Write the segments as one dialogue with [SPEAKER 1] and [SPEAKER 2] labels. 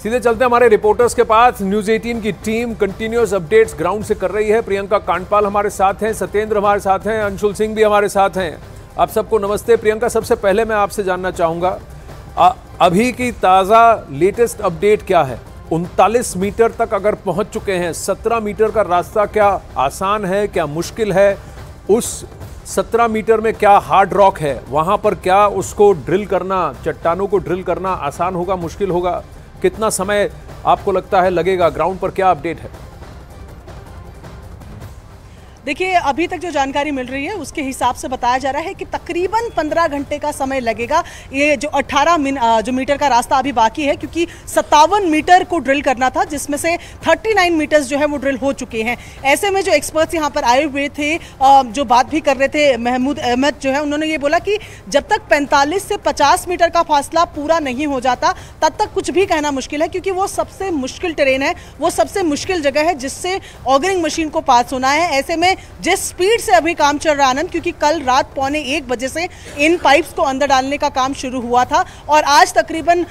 [SPEAKER 1] सीधे चलते हैं हमारे रिपोर्टर्स के पास। न्यूज़ 18 की टीम कंटिन्यूअस अपडेट्स ग्राउंड से कर रही है। प्रियंका कांडपाल हमारे साथ हैं, सत्येंद्र हमारे साथ हैं, अंशुल सिंह भी हमारे साथ हैं। आप सबको नमस्ते। प्रियंका, सबसे पहले मैं आपसे जानना चाहूंगा अभी की ताज़ा लेटेस्ट अपडेट क्या है? 39 मीटर तक अगर पहुंच चुके हैं, 17 मीटर का रास्ता क्या आसान है, क्या मुश्किल है? उस 17 मीटर में क्या हार्ड रॉक है, वहां पर क्या उसको ड्रिल करना, चट्टानों को ड्रिल करना आसान होगा, मुश्किल होगा? कितना समय आपको लगता है लगेगा? ग्राउंड पर क्या अपडेट है?
[SPEAKER 2] देखिए, अभी तक जो जानकारी मिल रही है उसके हिसाब से बताया जा रहा है कि तकरीबन 15 घंटे का समय लगेगा। ये जो 18 मीटर का रास्ता अभी बाकी है, क्योंकि 57 मीटर को ड्रिल करना था, जिसमें से 39 मीटर्स जो है वो ड्रिल हो चुके हैं। ऐसे में जो एक्सपर्ट्स यहाँ पर आए हुए थे, जो बात भी कर रहे थे, महमूद अहमद जो है, उन्होंने ये बोला कि जब तक 45 से 50 मीटर का फासला पूरा नहीं हो जाता तब तक कुछ भी कहना मुश्किल है, क्योंकि वो सबसे मुश्किल टेरेन है, वो सबसे मुश्किल जगह है जिससे ऑगरिंग मशीन को पास होना है। ऐसे में जिस स्पीड से अभी काम चल रहा है आनंद, क्योंकि कल रात 1:15 बजे से इन पाइप्स को अंदर डालने का काम शुरू हुआ था और आज तकरीबन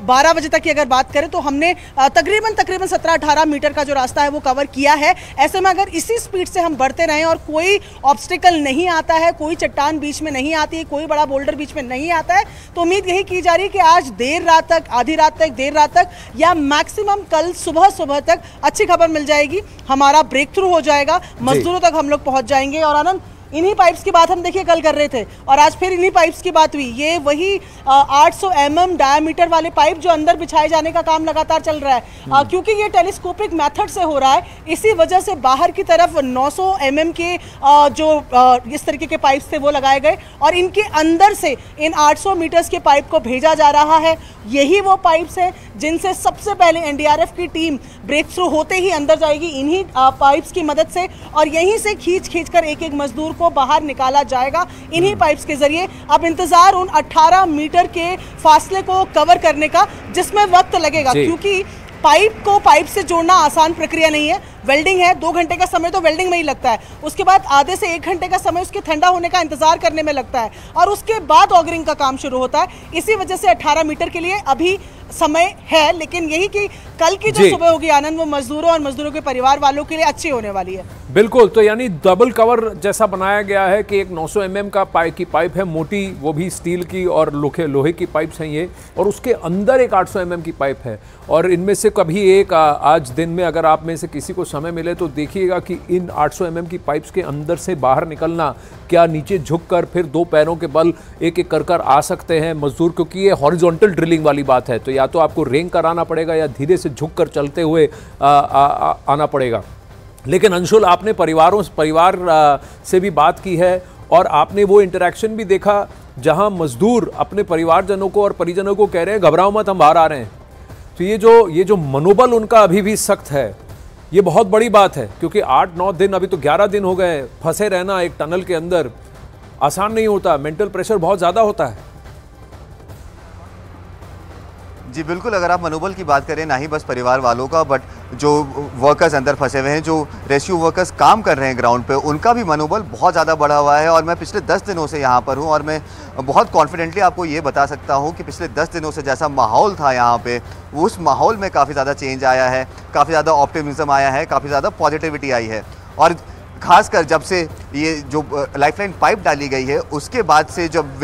[SPEAKER 2] 12 बजे तक की अगर बात करें तो हमने तकरीबन 17-18 मीटर का जो रास्ता है वो कवर किया है। ऐसे में अगर इसी स्पीड से हम बढ़ते रहें और कोई ऑब्स्टिकल नहीं आता है, कोई चट्टान बीच में नहीं आती है, कोई बड़ा बोल्डर बीच में नहीं आता है, तो उम्मीद यही की जा रही है कि आज देर रात तक, आधी रात तक, देर रात तक या मैक्सिमम कल सुबह तक अच्छी खबर मिल जाएगी, हमारा ब्रेक थ्रू हो जाएगा, मजदूरों तक हम लोग पहुंच जाएंगे। और आनंद, इन्हीं पाइप्स की बात हम देखिए कल कर रहे थे और आज फिर इन्हीं पाइप्स की बात हुई। ये वही 800 mm डायमीटर वाले पाइप जो अंदर बिछाए जाने का काम लगातार चल रहा है, क्योंकि ये टेलीस्कोपिक मेथड से हो रहा है, इसी वजह से बाहर की तरफ 900 mm के जो इस तरीके के पाइप्स थे वो लगाए गए और इनके अंदर से इन 800 मीटर्स के पाइप को भेजा जा रहा है। यही वो पाइप्स हैं जिनसे सबसे पहले एनडीआरएफ की टीम ब्रेक थ्रू होते ही अंदर जाएगी, इन्हीं पाइप्स की मदद से, और यहीं से खींच कर एक मजदूर को बाहर निकाला जाएगा इन्हीं पाइप्स के जरिए। अब इंतजार उन 18 मीटर के फासले को कवर करने का, जिसमें वक्त लगेगा, क्योंकि पाइप से जोड़ना आसान प्रक्रिया नहीं है। वेल्डिंग है, 2 घंटे का समय तो वेल्डिंग में ही लगता है, उसके बाद आधे से 1 घंटे का समय उसके ठंडा होने का इंतजार करने में लगता है और उसके बाद ऑगरिंग का काम शुरू होता है। इसी वजह से 18 मीटर के लिए अभी समय है, लेकिन यही कि कल की जो सुबह होगी आनंद, वो मजदूरों और मजदूरों के परिवार वालों के लिए अच्छी होने वाली है।
[SPEAKER 1] बिल्कुल, तो यानी डबल कवर जैसा बनाया गया है कि एक 900 mm का पाइप है, मोटी, वो भी स्टील की और लोहे की पाइप्स हैं ये, और उसके अंदर एक 800 mm की पाइप है। और इनमें से कभी एक आज दिन में अगर आप में से किसी को समय मिले तो देखिएगा कि इन 800 mm की पाइप्स के अंदर से बाहर निकलना, क्या नीचे झुककर फिर 2 पैरों के बल एक कर आ सकते हैं मजदूर, क्योंकि ये हॉरिजॉन्टल ड्रिलिंग वाली बात है, तो या तो आपको रेंग कर आना पड़ेगा या धीरे से झुककर चलते हुए आना पड़ेगा। लेकिन अंशुल, आपने परिवार से भी बात की है और आपने वो इंटरेक्शन भी देखा जहां मजदूर अपने परिवारजनों को और परिजनों को कह रहे हैं घबराओ मत, हम बाहर आ रहे हैं। तो ये जो मनोबल उनका अभी भी सख्त है, ये बहुत बड़ी बात है, क्योंकि 8-9 दिन, अभी तो 11 दिन हो गए, फंसे रहना एक टनल के अंदर आसान नहीं होता, मेंटल प्रेशर बहुत ज़्यादा होता है।
[SPEAKER 3] जी बिल्कुल, अगर आप मनोबल की बात करें, ना ही बस परिवार वालों का, बट जो वर्कर्स अंदर फंसे हुए हैं, जो रेस्क्यू वर्कर्स काम कर रहे हैं ग्राउंड पे, उनका भी मनोबल बहुत ज़्यादा बढ़ा हुआ है। और मैं पिछले 10 दिनों से यहाँ पर हूँ और मैं बहुत कॉन्फिडेंटली आपको ये बता सकता हूँ कि पिछले 10 दिनों से जैसा माहौल था यहाँ पे, उस माहौल में काफ़ी ज़्यादा चेंज आया है, काफ़ी ज़्यादा ऑप्टिमिज्म आया है, काफ़ी ज़्यादा पॉजिटिविटी आई है। और खासकर जब से ये जो लाइफलाइन पाइप डाली गई है, उसके बाद से जब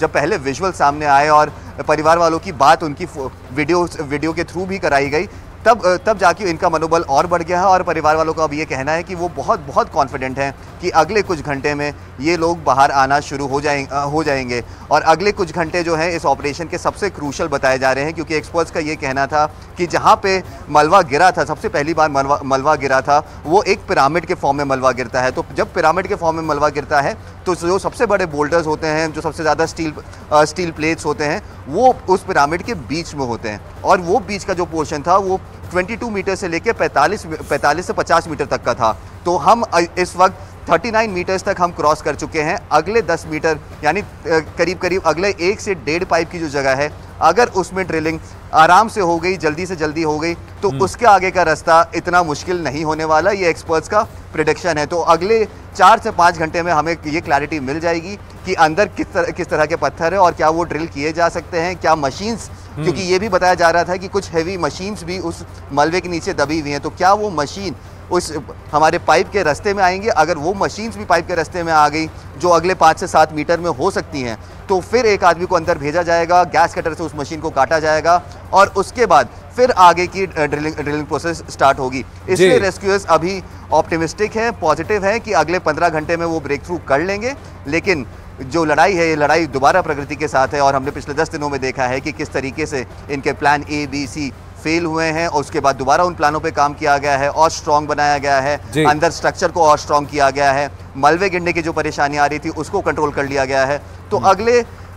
[SPEAKER 3] पहले विजुअल सामने आए और परिवार वालों की बात उनकी वीडियो के थ्रू भी कराई गई, तब जाके इनका मनोबल और बढ़ गया है। और परिवार वालों का अब ये कहना है कि वो बहुत कॉन्फिडेंट हैं कि अगले कुछ घंटे में ये लोग बाहर आना शुरू हो जाएंगे। और अगले कुछ घंटे जो हैं इस ऑपरेशन के सबसे क्रूशल बताए जा रहे हैं, क्योंकि एक्सपर्ट्स का ये कहना था कि जहाँ पे मलबा गिरा था, सबसे पहली बार मलबा गिरा था, वो एक पिरामिड के फॉर्म में मलबा गिरता है। तो जब पिरामिड के फॉर्म में मलबा गिरता है तो जो सबसे बड़े बोल्डर्स होते हैं, जो सबसे ज़्यादा स्टील प्लेट्स होते हैं, वो उस पिरामिड के बीच में होते हैं। और वो बीच का जो पोर्शन था वो 22 मीटर से लेकर 45 से 50 मीटर तक का था। तो हम इस वक्त 39 मीटर्स तक हम क्रॉस कर चुके हैं। अगले 10 मीटर यानी करीब करीब अगले 1 से 1.5 पाइप की जो जगह है, अगर उसमें ड्रिलिंग आराम से हो गई, जल्दी से जल्दी हो गई, तो उसके आगे का रास्ता इतना मुश्किल नहीं होने वाला। ये एक्सपर्ट्स का प्रेडिक्शन है। तो अगले 4 से 5 घंटे में हमें ये क्लैरिटी मिल जाएगी कि अंदर किस तरह के पत्थर है और क्या वो ड्रिल किए जा सकते हैं, क्या मशीन्स, क्योंकि ये भी बताया जा रहा था कि कुछ हैवी मशीन्स भी उस मलबे के नीचे दबी हुई हैं, तो क्या वो मशीन उस हमारे पाइप के रास्ते में आएंगे। अगर वो मशीन्स भी पाइप के रास्ते में आ गई जो अगले 5 से 7 मीटर में हो सकती हैं, तो फिर एक आदमी को अंदर भेजा जाएगा, गैस कटर से उस मशीन को काटा जाएगा और उसके बाद फिर आगे की ड्रिलिंग प्रोसेस स्टार्ट होगी। इसलिए रेस्क्यूअर्स अभी ऑप्टिमिस्टिक हैं, पॉजिटिव हैं कि अगले 15 घंटे में वो ब्रेक थ्रू कर लेंगे। लेकिन जो लड़ाई है, ये लड़ाई दोबारा प्रकृति के साथ है और हमने पिछले 10 दिनों में देखा है कि किस तरीके से इनके plan A, B, C fail हुए हैं और उसके बाद दोबारा उन प्लानों पे काम किया गया है और स्ट्रॉन्ग बनाया गया है, अंदर स्ट्रक्चर को और स्ट्रॉन्ग किया गया है, मलबे गिरने की जो परेशानी आ रही थी उसको कंट्रोल कर लिया गया है। तो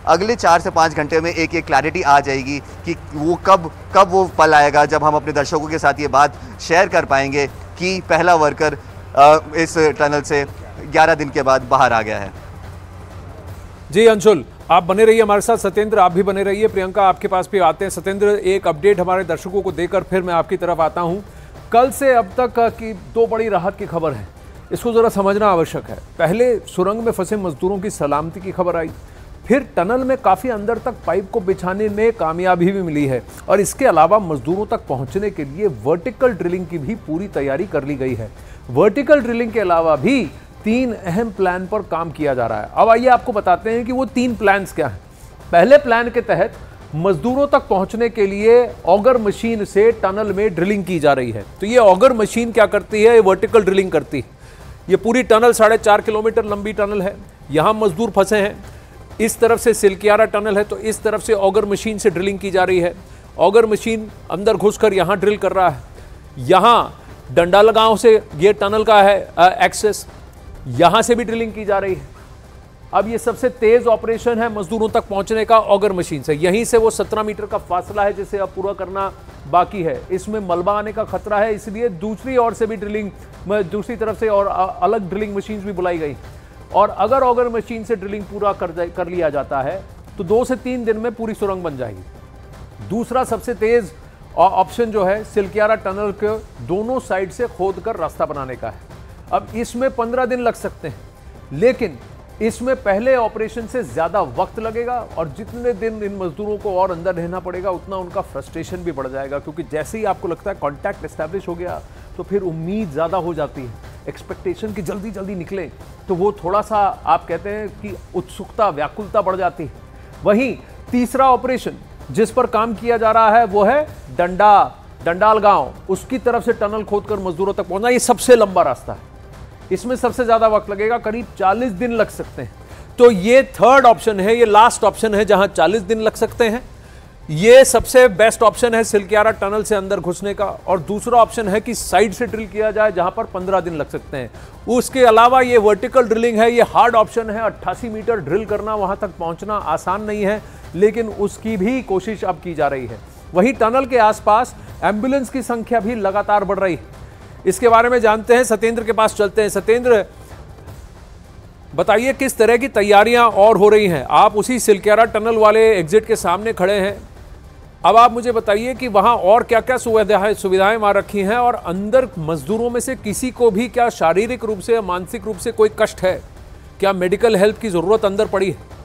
[SPEAKER 3] अगले 4 से 5 घंटे में एक क्लैरिटी आ जाएगी कि वो कब वो पल आएगा जब हम अपने दर्शकों के साथ ये बात शेयर कर पाएंगे कि पहला वर्कर इस टनल से 11 दिन के बाद बाहर आ गया है।
[SPEAKER 1] जी अंशुल, आप बने रहिए हमारे साथ। सत्येंद्र, आप भी बने रहिए। प्रियंका, आपके पास भी आते हैं। सत्येंद्र, एक अपडेट हमारे दर्शकों को देकर फिर मैं आपकी तरफ आता हूं। कल से अब तक की 2 बड़ी राहत की खबर है, इसको ज़रा समझना आवश्यक है। पहले सुरंग में फंसे मजदूरों की सलामती की खबर आई, फिर टनल में काफ़ी अंदर तक पाइप को बिछाने में कामयाबी भी मिली है और इसके अलावा मजदूरों तक पहुंचने के लिए वर्टिकल ड्रिलिंग की भी पूरी तैयारी कर ली गई है। वर्टिकल ड्रिलिंग के अलावा भी 3 अहम प्लान पर काम किया जा रहा है। अब आइए आपको बताते हैं कि वो 3 प्लान्स क्या हैं। पहले प्लान के तहत मजदूरों तक पहुंचने के लिए ऑगर मशीन से टनल में ड्रिलिंग की जा रही है। तो ये ऑगर मशीन क्या करती है? ये वर्टिकल ड्रिलिंग करती है। ये पूरी टनल 4.5 किलोमीटर लंबी टनल है। यहां मजदूर फंसे हैं। इस तरफ से सिलकियारा टनल है, तो इस तरफ से ऑगर मशीन से ड्रिलिंग की जा रही है। ऑगर मशीन अंदर घुसकर यहां ड्रिल कर रहा है। यहां डंडाल गांव से ये टनल का है एक्सेस, यहां से भी ड्रिलिंग की जा रही है। अब ये सबसे तेज ऑपरेशन है मजदूरों तक पहुंचने का ऑगर मशीन से। यहीं से वो 17 मीटर का फासला है जिसे अब पूरा करना बाकी है। इसमें मलबा आने का खतरा है, इसलिए दूसरी ओर से भी ड्रिलिंग, दूसरी तरफ से और अलग ड्रिलिंग मशीन भी बुलाई गई। और अगर ऑगर मशीन से ड्रिलिंग पूरा कर लिया जाता है तो 2 से 3 दिन में पूरी सुरंग बन जाएगी। दूसरा सबसे तेज ऑप्शन जो है सिलकियारा टनल के दोनों साइड से खोद कर रास्ता बनाने का है। अब इसमें 15 दिन लग सकते हैं, लेकिन इसमें पहले ऑपरेशन से ज्यादा वक्त लगेगा और जितने दिन इन मजदूरों को और अंदर रहना पड़ेगा उतना उनका फ्रस्ट्रेशन भी बढ़ जाएगा, क्योंकि जैसे ही आपको लगता है कॉन्टैक्ट एस्टैब्लिश हो गया तो फिर उम्मीद ज्यादा हो जाती है, एक्सपेक्टेशन की जल्दी जल्दी निकले, तो वो थोड़ा सा आप कहते हैं कि उत्सुकता, व्याकुलता बढ़ जाती है। वहीं तीसरा ऑपरेशन जिस पर काम किया जा रहा है वो है डंडाल गांव, उसकी तरफ से टनल खोदकर मजदूरों तक पहुंचना। ये सबसे लंबा रास्ता है, इसमें सबसे ज्यादा वक्त लगेगा, करीब 40 दिन लग सकते हैं। तो ये थर्ड ऑप्शन है, ये लास्ट ऑप्शन है जहां 40 दिन लग सकते हैं। ये सबसे बेस्ट ऑप्शन है सिलकियारा टनल से अंदर घुसने का। और दूसरा ऑप्शन है कि साइड से ड्रिल किया जाए जहां पर 15 दिन लग सकते हैं। उसके अलावा ये वर्टिकल ड्रिलिंग है, ये हार्ड ऑप्शन है। 88 मीटर ड्रिल करना, वहां तक पहुंचना आसान नहीं है, लेकिन उसकी भी कोशिश अब की जा रही है। वहीं टनल के आसपास एम्बुलेंस की संख्या भी लगातार बढ़ रही है। इसके बारे में जानते हैं, सत्येंद्र के पास चलते हैं। सत्येंद्र, बताइए किस तरह की तैयारियां और हो रही हैं? आप उसी सिलकियारा टनल वाले एग्जिट के सामने खड़े हैं। अब आप मुझे बताइए कि वहां और क्या क्या सुविधाएं वहां रखी हैं और अंदर मजदूरों में से किसी को भी क्या शारीरिक रूप से या मानसिक रूप से कोई कष्ट है? क्या मेडिकल हेल्प की जरूरत अंदर पड़ी है?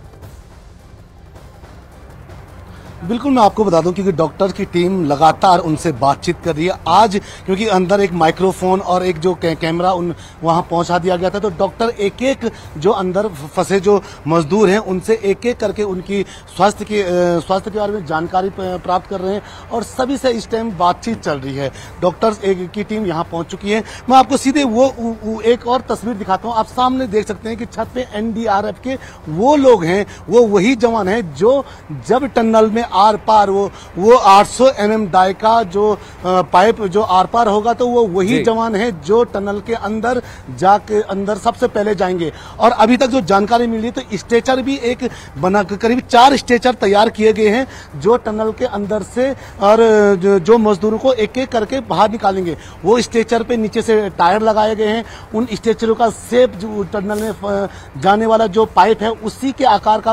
[SPEAKER 4] बिल्कुल, मैं आपको बता दूं क्योंकि डॉक्टर की टीम लगातार उनसे बातचीत कर रही है। आज क्योंकि अंदर एक माइक्रोफोन और एक जो कैमरा वहां पहुंचा दिया गया था, तो डॉक्टर एक एक जो अंदर फंसे जो मजदूर हैं उनसे एक एक करके उनकी स्वास्थ्य के बारे में जानकारी प्राप्त कर रहे हैं और सभी से इस टाइम बातचीत चल रही है। डॉक्टर्स की टीम यहाँ पहुंच चुकी है। मैं आपको सीधे वो एक और तस्वीर दिखाता हूँ। आप सामने देख सकते हैं कि छत पे NDRF के वो लोग हैं, वो वही जवान हैं जो जब टनल में आर पार वो 800 mm डाई का जो पाइप जो आर पार होगा तो वो वही जवान है जो टनल के अंदर जाके अंदर सबसे पहले जाएंगे। और अभी तक जो जानकारी मिली तो स्ट्रेचर भी एक बना करीब 4 स्ट्रेचर तैयार किए गए हैं जो टनल के अंदर से और जो मजदूरों को एक एक करके बाहर निकालेंगे। वो स्ट्रेचर पे नीचे से टायर लगाए गए हैं। उन स्ट्रेचरों का शेप जो टनल में जाने वाला जो पाइप है उसी के आकार का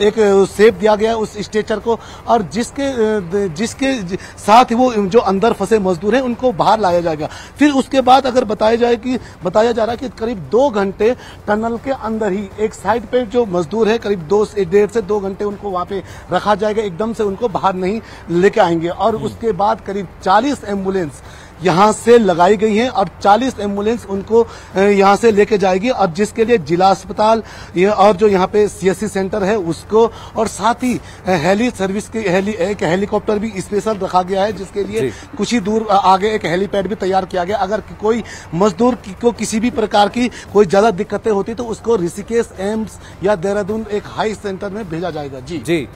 [SPEAKER 4] एक शेप दिया गया है उस स्ट्रेचर को। और जिसके साथ वो जो अंदर फंसे मजदूर हैं उनको बाहर लाया जाएगा। फिर उसके बाद अगर बताया जा रहा है कि करीब 2 घंटे टनल के अंदर ही एक साइड पे जो मजदूर है करीब 1.5 से 2 घंटे उनको वहां पे रखा जाएगा, एकदम से उनको बाहर नहीं लेके आएंगे। और उसके बाद करीब 40 एम्बुलेंस यहाँ से लगाई गई हैं और 40 एम्बुलेंस उनको यहाँ से लेके जाएगी। और जिसके लिए जिला अस्पताल और जो यहाँ पे CSC सेंटर है उसको और साथ ही हेली सर्विस की एक हेलीकॉप्टर भी स्पेशल रखा गया है जिसके लिए कुछ ही दूर आगे एक हेलीपैड भी तैयार किया गया। अगर कोई मजदूर को किसी भी प्रकार की कोई ज्यादा दिक्कतें होती तो उसको ऋषिकेश एम्स या देहरादून एक हाई सेंटर में भेजा जाएगा। जी।